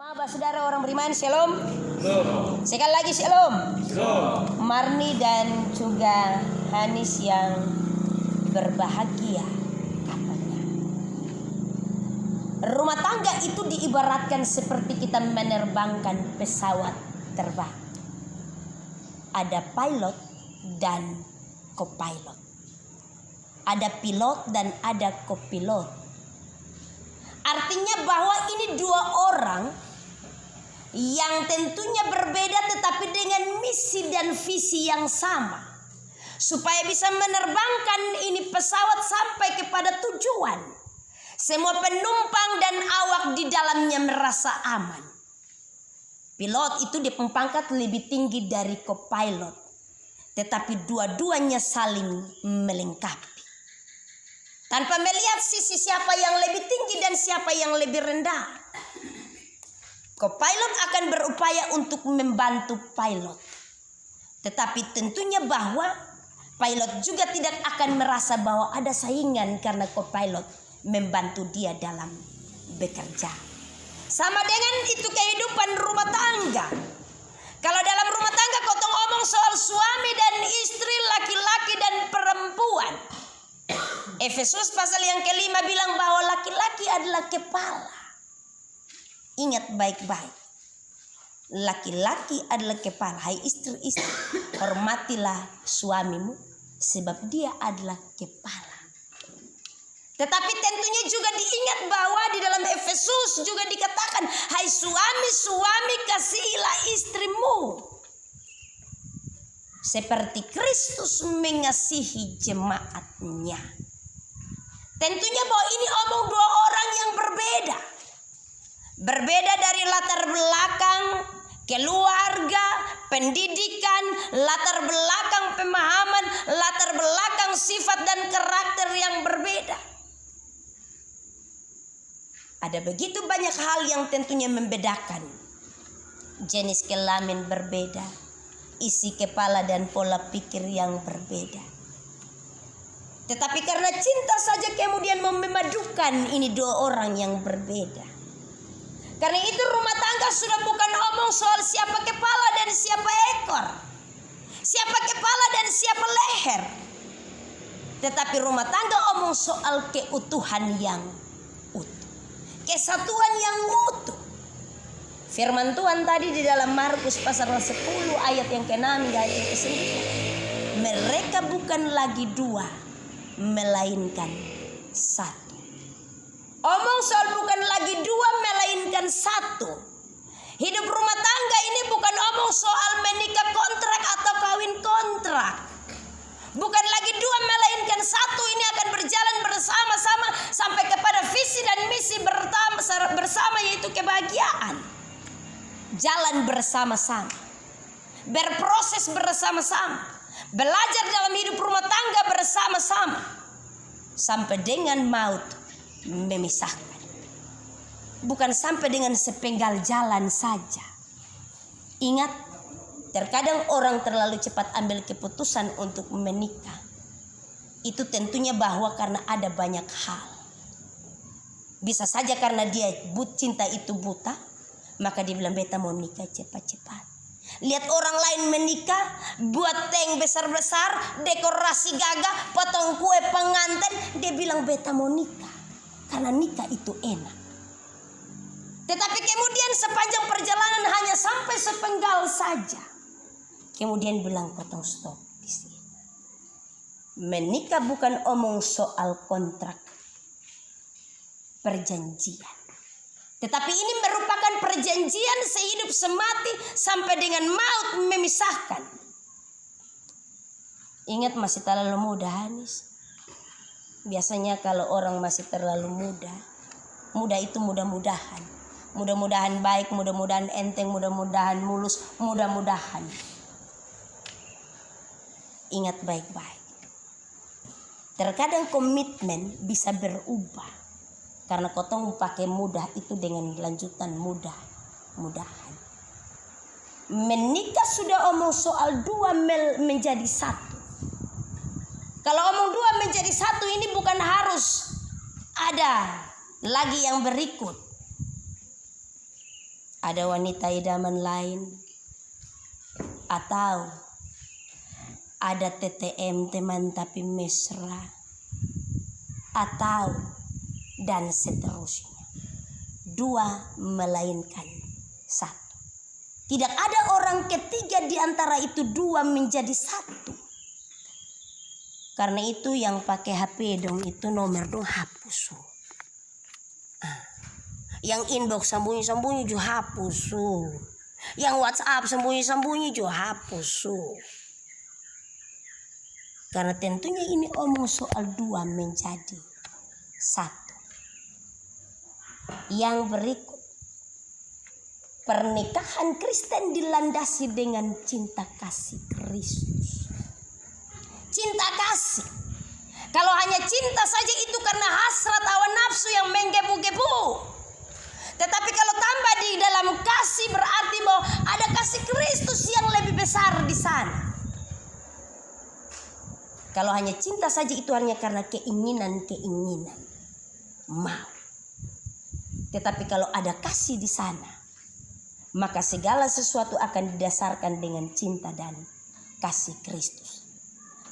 Bapak saudara orang beriman, shalom. Shalom. Sekali lagi shalom. Shalom. Marni dan juga Hanis yang berbahagia katanya. Rumah tangga itu diibaratkan seperti kita menerbangkan pesawat terbang. Ada pilot dan co-pilot. Ada pilot dan ada co-pilot. Artinya bahwa ini dua orang yang tentunya berbeda tetapi dengan misi dan visi yang sama. Supaya bisa menerbangkan ini pesawat sampai kepada tujuan. Semua penumpang dan awak di dalamnya merasa aman. Pilot itu dipangkat lebih tinggi dari co-pilot. Tetapi dua-duanya saling melengkapi. Tanpa melihat sisi siapa yang lebih tinggi dan siapa yang lebih rendah. Co-pilot akan berupaya untuk membantu pilot. Tetapi tentunya bahwa pilot juga tidak akan merasa bahwa ada saingan karena co-pilot membantu dia dalam bekerja. Sama dengan itu kehidupan rumah tangga. Kalau dalam rumah tangga kotong omong soal suami dan istri, laki-laki dan perempuan. Efesus pasal yang kelima bilang bahwa laki-laki adalah kepala. Ingat baik-baik. Laki-laki adalah kepala. Hai istri-istri, hormatilah suamimu sebab dia adalah kepala. Tetapi tentunya juga diingat bahwa di dalam Efesus juga dikatakan, hai suami-suami kasihilah istrimu seperti Kristus mengasihi jemaatnya. Tentunya bahwa ini omong dua orang yang berbeda. Berbeda dari latar belakang, keluarga, pendidikan, latar belakang pemahaman, latar belakang sifat dan karakter yang berbeda. Ada begitu banyak hal yang tentunya membedakan. Jenis kelamin berbeda, isi kepala dan pola pikir yang berbeda. Tetapi karena cinta saja kemudian memadukan ini dua orang yang berbeda. Karena itu rumah tangga sudah bukan omong soal siapa kepala dan siapa ekor. Siapa kepala dan siapa leher. Tetapi rumah tangga omong soal keutuhan yang utuh. Kesatuan yang utuh. Firman Tuhan tadi di dalam Markus pasal 10 ayat yang ke-6 hingga ayat yang ke-9. Mereka bukan lagi dua, melainkan satu. Omong soal bukan lagi dua melainkan satu. Hidup rumah tangga ini bukan omong soal menikah kontrak atau kawin kontrak. Bukan lagi dua melainkan satu. Ini akan berjalan bersama-sama sampai kepada visi dan misi bersama, yaitu kebahagiaan. Jalan bersama-sama. Berproses bersama-sama. Belajar dalam hidup rumah tangga bersama-sama. Sampai dengan maut memisahkan. Bukan sampai dengan sepenggal jalan saja. Ingat, terkadang orang terlalu cepat ambil keputusan untuk menikah. Itu tentunya bahwa karena ada banyak hal. Bisa saja karena dia cinta itu buta, maka dia bilang beta mau nikah cepat-cepat. Lihat orang lain menikah, buat tank besar-besar, dekorasi gagah, potong kue pengantin, dia bilang beta mau nikah. Karena nikah itu enak. Tetapi kemudian sepanjang perjalanan hanya sampai sepenggal saja. Kemudian bilang potong stop di sini. Menikah bukan omong soal kontrak, perjanjian. Tetapi ini merupakan perjanjian sehidup semati sampai dengan maut memisahkan. Ingat masih terlalu muda, Hanis. Biasanya kalau orang masih terlalu muda, muda itu mudah-mudahan. Mudah-mudahan baik, mudah-mudahan enteng, mudah-mudahan mulus, mudah-mudahan. Ingat baik-baik. Terkadang komitmen bisa berubah. Karena kotong pakai mudah itu dengan lanjutan mudah-mudahan. Menikah sudah omong soal dua menjadi satu. Kalau omong dua menjadi satu ini bukan harus ada lagi yang berikut. ada wanita idaman lain, atau ada TTM teman tapi mesra, atau dan seterusnya. Dua melainkan satu. Tidak ada orang ketiga di antara itu dua menjadi satu. Karena itu yang pakai HP dong itu nomor dong hapus. Yang inbox sembunyi-sembunyi juga hapus. Yang WhatsApp sembunyi-sembunyi juga hapus. Karena tentunya ini omong soal dua menjadi satu. Yang berikut, pernikahan Kristen dilandasi dengan cinta kasih Kristus. Cinta kasih. Kalau hanya cinta saja itu karena hasrat hawa nafsu yang menggebu-gebu. Tetapi kalau tambah di dalam kasih berarti bahwa ada kasih Kristus yang lebih besar di sana. Kalau hanya cinta saja itu hanya karena keinginan mau. Tetapi kalau ada kasih di sana, maka segala sesuatu akan didasarkan dengan cinta dan kasih Kristus.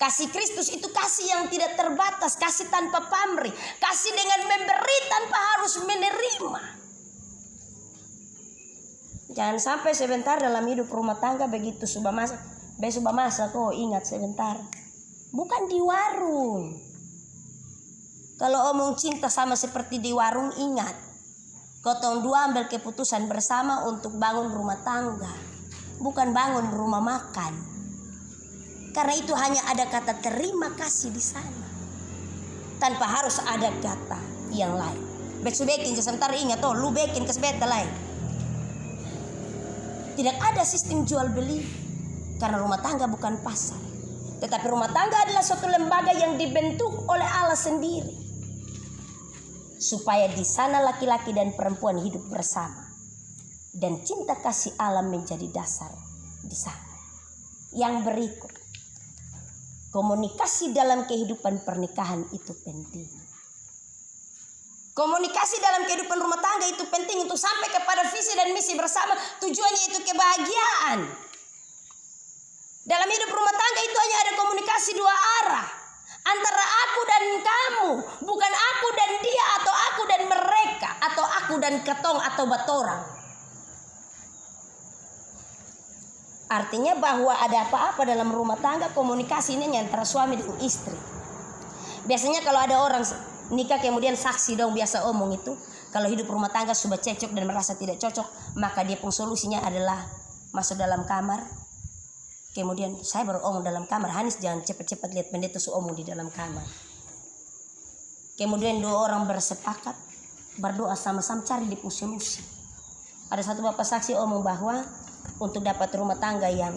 Kasih Kristus itu kasih yang tidak terbatas, kasih tanpa pamrih, kasih dengan memberi tanpa harus menerima. Jangan sampai sebentar dalam hidup rumah tangga begitu sudah masak, oh ingat sebentar. Bukan di warung. Kalau omong cinta sama seperti di warung, ingat. Kotong dua ambil keputusan bersama untuk bangun rumah tangga. Bukan bangun rumah makan. Karena itu hanya ada kata terima kasih di sana. Tanpa harus ada kata yang lain. Besu bekin sebentar ingat lu bekin ke sebeta lain. Tidak ada sistem jual beli. Karena rumah tangga bukan pasar. Tetapi rumah tangga adalah suatu lembaga yang dibentuk oleh Allah sendiri. Supaya di sana laki-laki dan perempuan hidup bersama. Dan cinta kasih Allah menjadi dasar di sana. Yang berikut. Komunikasi dalam kehidupan pernikahan itu penting. Komunikasi dalam kehidupan rumah tangga itu penting untuk sampai kepada visi dan misi bersama. Tujuannya itu kebahagiaan. Dalam hidup rumah tangga itu hanya ada komunikasi dua arah. Antara aku dan kamu. Bukan aku dan dia atau aku dan mereka. Atau aku dan ketong atau batorang. Artinya bahwa ada apa-apa dalam rumah tangga komunikasi ini antara suami dan istri. Biasanya kalau ada orang nikah kemudian saksi dong biasa omong itu. Kalau hidup rumah tangga sudah cocok dan merasa tidak cocok. Maka dia pun solusinya adalah masuk dalam kamar. Kemudian saya baru omong dalam kamar. Hanis jangan cepat-cepat lihat pendeta su omong di dalam kamar. Kemudian dua orang bersepakat. Berdoa sama-sama cari di solusi. Ada satu bapak saksi omong bahwa untuk dapat rumah tangga yang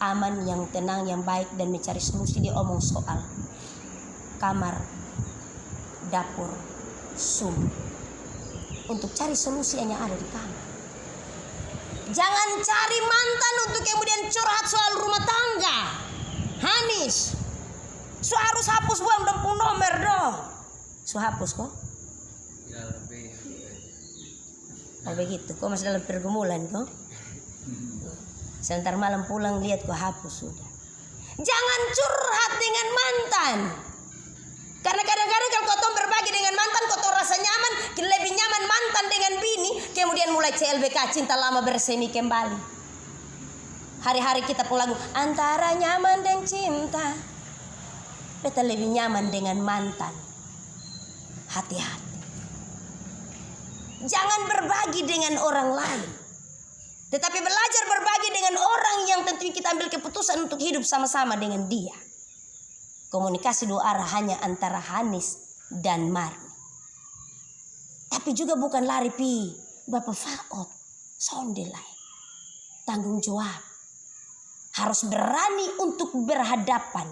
aman, yang tenang, yang baik dan mencari solusi dia omong soal kamar, dapur, sumur. Untuk cari solusi hanya ada di kamar. Jangan cari mantan untuk kemudian curhat soal rumah tangga. Hanis, su harus hapus buang dempung nomor dong. Su hapus kok? Ya lebih. Oh begitu, kok masih dalam pergumulan kok? Sebentar malam pulang lihat kok hapus sudah. Jangan curhat dengan mantan. Karena kadang-kadang kalau kau berbagi dengan mantan kau rasa nyaman, lebih nyaman mantan dengan bini, kemudian mulai CLBK cinta lama bersemi kembali. Hari-hari kita pun lagu antara nyaman dan cinta. Beta lebih nyaman dengan mantan. Hati-hati. Jangan berbagi dengan orang lain. Tetapi belajar berbagi dengan orang yang tentu kita ambil keputusan untuk hidup sama-sama dengan dia. Komunikasi dua arah hanya antara Hanis dan Marni. Tapi juga bukan lari pi Bapak Faot. Sondelai. Tanggung jawab. Harus berani untuk berhadapan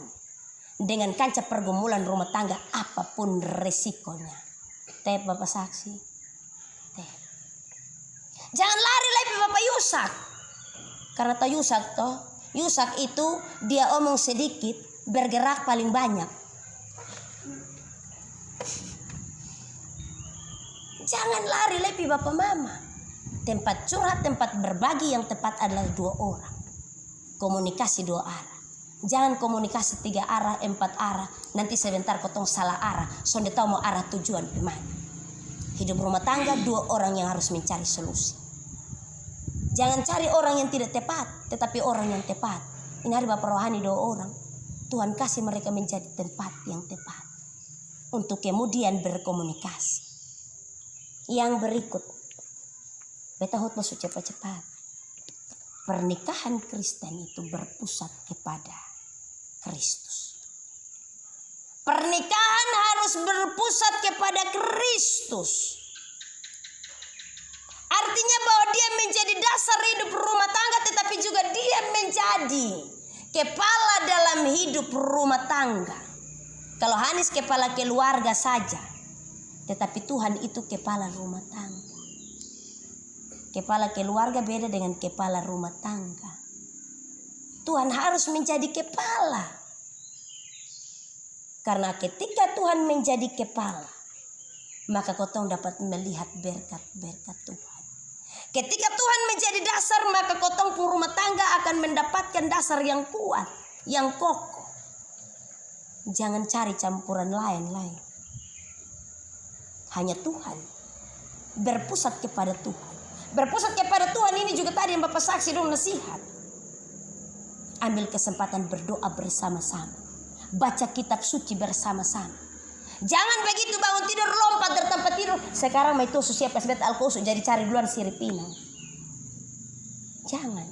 dengan kancah pergumulan rumah tangga apapun resikonya. Teh Bapak saksi. Teh. Jangan lari lagi Bapak Yusak. Karena tak Yusak toh. Yusak itu dia omong sedikit. Bergerak paling banyak. Jangan lari lebih Bapak Mama. Tempat curhat, tempat berbagi yang tepat adalah 2 orang. Komunikasi 2 arah. Jangan komunikasi 3 arah, 4 arah. Nanti sebentar kotong salah arah. Sonde tahu mau arah tujuan kemana. Hidup rumah tangga 2 orang yang harus mencari solusi. Jangan cari orang yang tidak tepat, tetapi orang yang tepat. Ini hari Bapak rohani 2 orang. Tuhan kasih mereka menjadi tempat yang tepat untuk kemudian berkomunikasi. Yang berikut, beta hotbah cepat-cepat. Pernikahan Kristen itu berpusat kepada Kristus. Pernikahan harus berpusat kepada Kristus. Artinya bahwa dia menjadi dasar hidup rumah tangga, tetapi juga dia menjadi kepala dalam hidup rumah tangga. Kalau Hanis kepala keluarga saja, tetapi Tuhan itu kepala rumah tangga. Kepala keluarga beda dengan kepala rumah tangga. Tuhan harus menjadi kepala. Karena ketika Tuhan menjadi kepala, maka kotong dapat melihat berkat-berkat Tuhan. Ketika Tuhan menjadi dasar, maka kotong pun rumah tangga akan mendapatkan dasar yang kuat, yang kokoh. Jangan cari campuran lain-lain. Hanya Tuhan. Berpusat kepada Tuhan. Berpusat kepada Tuhan ini juga tadi yang Bapak saksi dong nasihat. Ambil kesempatan berdoa bersama-sama. Baca kitab suci bersama-sama. Jangan begitu bangun tidur lompat dari tempat tidur. Sekarang mau itu siap kasbet alkosu jadi cari duluan sirip pinang. Jangan.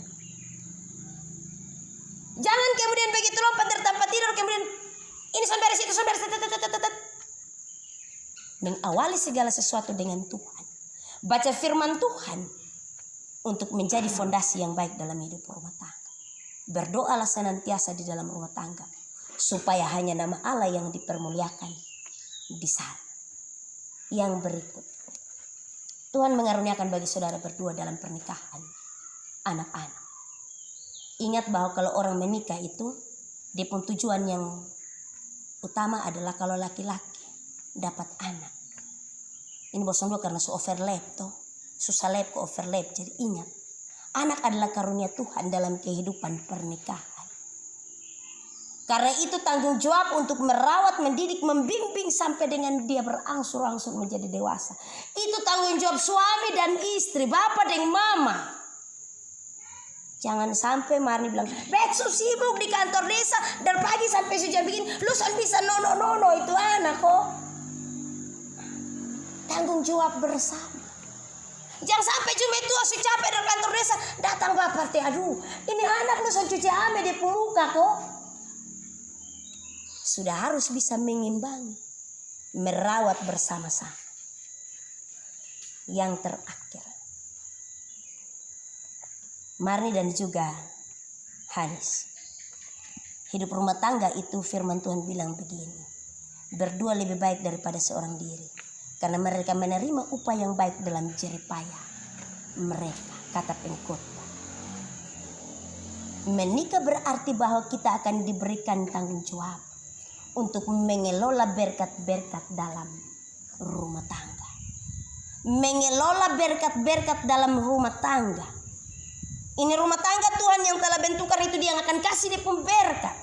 Jangan kemudian begitu lompat dari tempat tidur kemudian ini sampai situ sampai mengawali segala sesuatu dengan Tuhan. Baca firman Tuhan untuk menjadi fondasi yang baik dalam hidup rumah tangga. Berdoalah senantiasa di dalam rumah tangga supaya hanya nama Allah yang dipermuliakan di sana. Yang berikut, Tuhan mengaruniakan bagi saudara berdua dalam pernikahan anak-anak. Ingat bahwa kalau orang menikah itu dia pun tujuan yang utama adalah kalau laki-laki dapat anak. Ini bosan dulu karena overlap toh. Susah lap ke overlap. Jadi ingat, anak adalah karunia Tuhan dalam kehidupan pernikahan. Karena itu tanggung jawab untuk merawat, mendidik, membimbing sampai dengan dia berangsur-angsur menjadi dewasa. Itu tanggung jawab suami dan istri, bapak dan mama. Jangan sampai Marni bilang, Beksu sibuk di kantor desa dari pagi sampai sejam bikin, lu bisa nono itu anak kok. Tanggung jawab bersama. Jangan sampai cuma itu asli capek dari kantor desa datang bapak teh, aduh ini anak lu cuci ame di muka kok. Sudah harus bisa mengimbangi, merawat bersama-sama. Yang terakhir, Marni dan juga Hanis. Hidup rumah tangga itu firman Tuhan bilang begini, berdua lebih baik daripada seorang diri. Karena mereka menerima upah yang baik dalam jerih payah mereka, kata pengkhotbah. Menikah berarti bahwa kita akan diberikan tanggung jawab untuk mengelola berkat-berkat dalam rumah tangga. Mengelola berkat-berkat dalam rumah tangga. Ini rumah tangga Tuhan yang telah bentukan itu dia yang akan kasih dia pun berkat.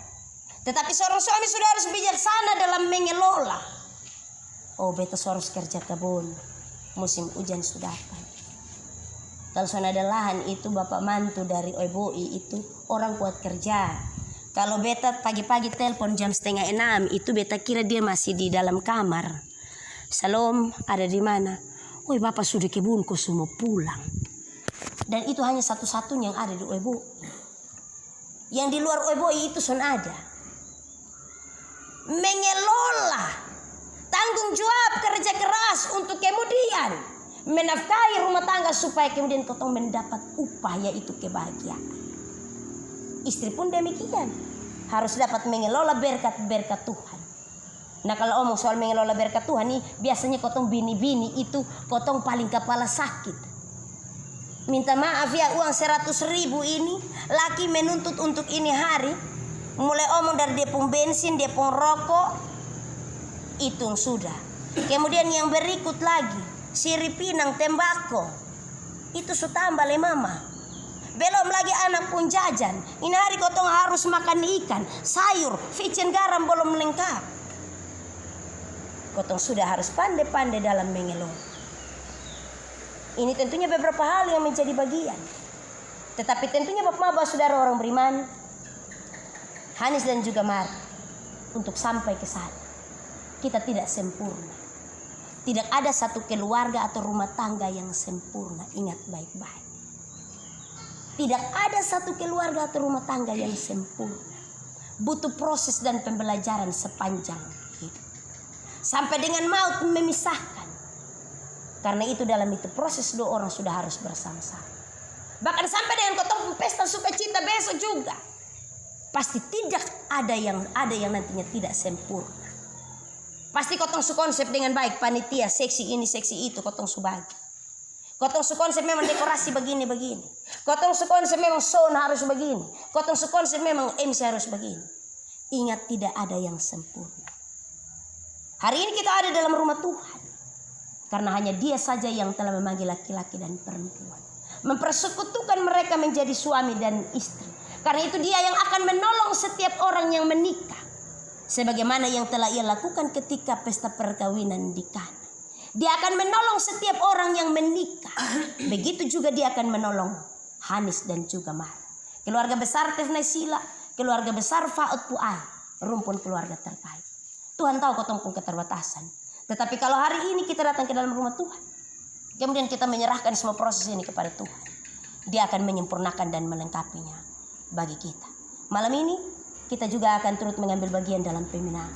Tetapi seorang suami sudah harus bijaksana dalam mengelola. Oh beta harus kerja kebun, musim hujan sudah datang. Kalau sudah ada lahan itu bapak mantu dari Oiboi itu orang kuat kerja. Kalau beta pagi-pagi telepon jam 5:30 itu beta kira dia masih di dalam kamar. Salam, ada di mana? Woi bapak sudah kebun kok semua pulang. Dan itu hanya satu-satunya yang ada di Oiboi. Yang di luar Oiboi itu son ada. Mengelola. Tanggung jawab kerja keras untuk kemudian menafkahi rumah tangga supaya kemudian kotong mendapat upah yaitu kebahagiaan. Istri pun demikian. Harus dapat mengelola berkat-berkat Tuhan. Nah kalau omong soal mengelola berkat Tuhan nih biasanya kotong bini-bini itu kotong paling kepala sakit. Minta maaf ya uang 100.000 ini laki menuntut untuk ini hari. Mulai omong dari dia pun bensin, dia pun rokok. Itu sudah. Kemudian yang berikut lagi, sirip pinang tembakau. itu sudah tambah le mama. Belum lagi anak pun jajan. Ini hari kotong harus makan ikan, sayur, vicin garam belum lengkap. Kotong sudah harus pandai-pandai dalam mengelola. Ini tentunya beberapa hal yang menjadi bagian. Tetapi tentunya Bapak saudara orang beriman, Hanis dan juga Mar, untuk sampai ke sana kita tidak sempurna. Tidak ada satu keluarga atau rumah tangga yang sempurna. Ingat baik-baik. Tidak ada satu keluarga atau rumah tangga yang sempurna. Butuh proses dan pembelajaran sepanjang hidup. Sampai dengan maut memisahkan. Karena itu dalam itu proses dua orang sudah harus bersama-sama. Bahkan sampai dengan kotong pesta sukacita besok juga. Pasti tidak ada yang nantinya tidak sempurna. Pasti kotong sukonsep dengan baik. Panitia, seksi ini, seksi itu, kotong subagi. Kotong sukonsep memang dekorasi begini-begini. Kotong sukonsep memang sound harus begini. Kotong sukonsep memang MC harus begini. Ingat tidak ada yang sempurna. Hari ini kita ada dalam rumah Tuhan. Karena hanya Dia saja yang telah memanggil laki-laki dan perempuan. Mempersekutukan mereka menjadi suami dan istri. Karena itu Dia yang akan menolong setiap orang yang menikah. Sebagaimana yang telah Ia lakukan ketika pesta perkawinan di Kana. Dia akan menolong setiap orang yang menikah. Begitu juga Dia akan menolong Hanis dan juga Mar. Keluarga besar Tefna Sila, keluarga besar Faud Puai, rumpun keluarga terkait. Tuhan tahu kotong pun keterbatasan. Tetapi kalau hari ini kita datang ke dalam rumah Tuhan, kemudian kita menyerahkan semua proses ini kepada Tuhan, Dia akan menyempurnakan dan melengkapinya bagi kita. Malam ini kita juga akan turut mengambil bagian dalam peminat.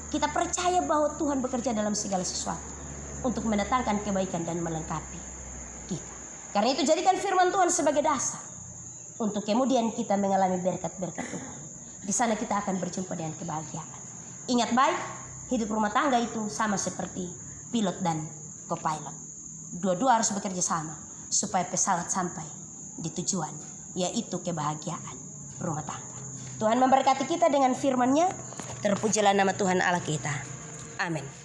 Kita percaya bahwa Tuhan bekerja dalam segala sesuatu untuk mendatangkan kebaikan dan melengkapi kita. Karena itu jadikan firman Tuhan sebagai dasar untuk kemudian kita mengalami berkat-berkat Tuhan. Di sana kita akan berjumpa dengan kebahagiaan. Ingat baik, hidup rumah tangga itu sama seperti pilot dan co-pilot. Dua-dua harus bekerja sama supaya pesawat sampai di tujuan, yaitu kebahagiaan rumah tangga. Tuhan memberkati kita dengan firman-Nya. Terpujilah nama Tuhan Allah kita. Amin.